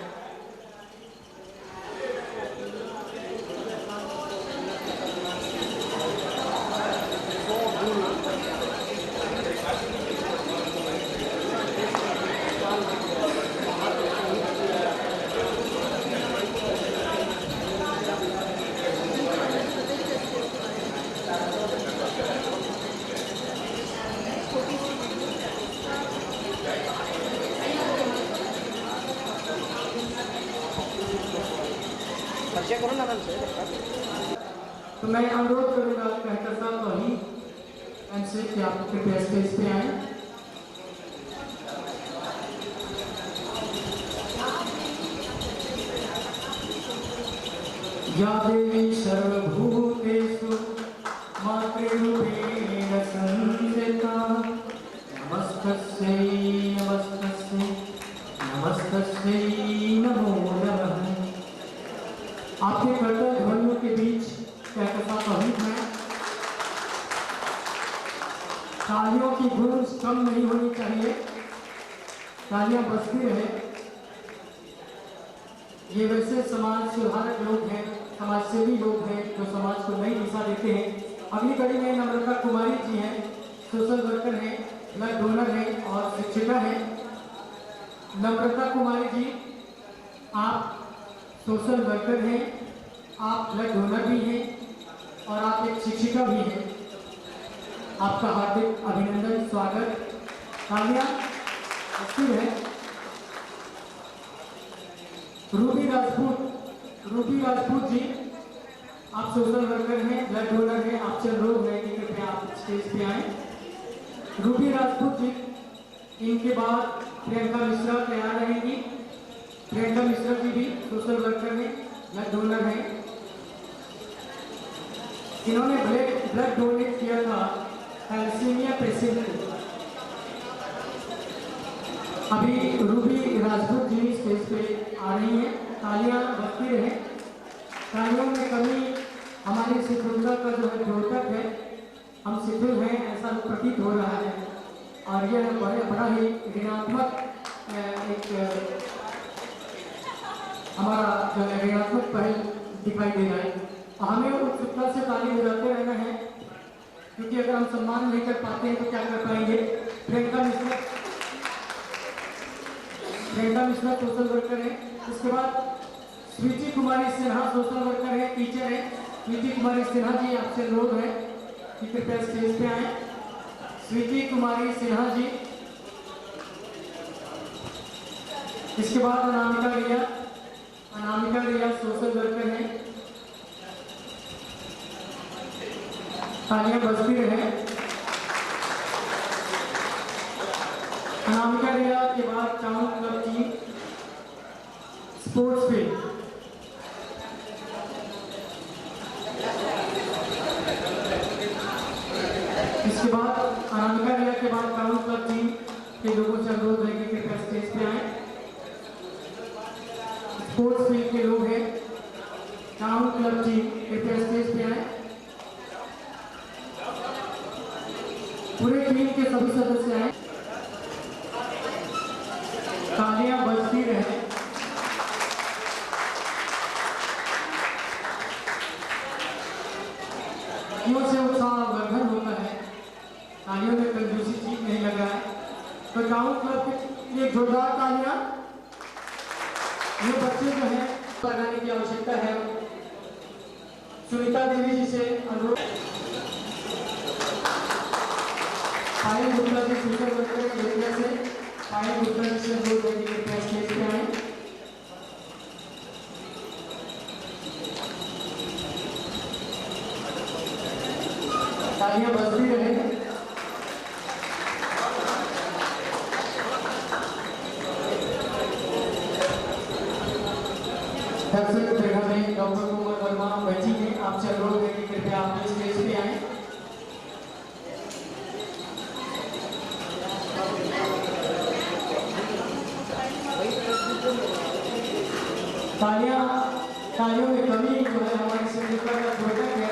[SPEAKER 1] तो मैं अनुरोध करूंगा कहकर साहब वही एमसे कि आप कृपया स्टेज पे आए। या देवी सर्वभूतेषु मातृरूपेण संस्थिता नमस्तस्यै नमस्तस्यै नमस्तस्यै नमो नमः। आपके कर्तव्य ध्वनियों के बीच है, तालियों की गूंज कम नहीं होनी चाहिए, तालियां बजती रहे। ये वैसे समाज सुधारक लोग हैं, समाज सेवी लोग हैं जो समाज को नई दिशा देते हैं। अगली कड़ी में नम्रता कुमारी जी हैं, सोशल वर्कर हैं, ब्लड डोनर हैं और शिक्षिका हैं। नम्रता कुमारी जी, आप सोशल वर्कर हैं, आप ब्लड डोनर भी हैं और आप एक शिक्षिका भी हैं। आपका हार्दिक अभिनंदन, स्वागत। तालियां अच्छी है। रूबी राजपूत जी, आप सोशल वर्कर हैं, ब्लड डोनर हैं, आपसे अनुरोध है कि कृपया आप स्टेज पे आए। रूबी राजपूत जी, इनके बाद प्रियंका मिश्रा तैयार रहेंगी। प्रियंका मिश्रा जी भी सोशल वर्कर हैं, ब्लड डोनर हैं। इन्होंने ब्लड डोनेट किया था थैलेसीमिया पेशेंट को। अभी रूबी राजपूत जी स्टेज पे आ रही हैं। तालियां बजती रहे। तालियों में कमी हमारी शिवगंगा का जो है द्योतक हमारा जो है ऋणात्मक पहल दिखाई दे रहा है। हमें उत्सुकता से ताली बजाते रहना है, क्योंकि अगर हम सम्मान नहीं कर पाते हैं तो क्या कर पाएंगे। प्रियंका मिश्रा सोशल वर्कर है। उसके बाद स्वीटी कुमारी सिन्हा सोशल वर्कर है, टीचर है। स्वीटी कुमारी सिन्हा जी, आपसे अनुरोध है कि कृपया स्टेज पे आए। स्वीटी कुमारी सिन्हा जी। इसके बाद अनामिका रिया सोशल वर्कर है। तालियां बजती रहे। अनामिका रिया के बाद town club team sports field. इसके बाद अनामिका रिया के बाद टाउन क्लब टीम के लोगों से अनुरोध है कि कृपया स्टेज पे आए। स्पोर्ट्स फील्ड के लोग हैं, टाउन क्लब टीम कृपया स्टेज पे आए। पूरे टीम के सभी सदस्य आए। तालियां बजती रहे। तालियों से उत्साह वर्धन होता है, तालियों में कंजूसी ठीक नहीं लगा है। तो टाउन क्लब के लिए जोरदार तालियां। ये बच्चे जो है लगाने की आवश्यकता है। सुनीता देवी जी से अनुरोध। पायल गुप्ता जी सोशल वर्कर बेतिया से, पायल गुप्ता जी से अनुरोध है कि कृपया स्टेज पे आए। तालियां बजती रहे। दर्शक जगह में डॉक्टर कुमार वर्मा बैठेंगे। आपसे अनुरोध है कि कृपया आप स्टेज पे आए। तालियों में कमी जो है हमारे संगठन का घटक है,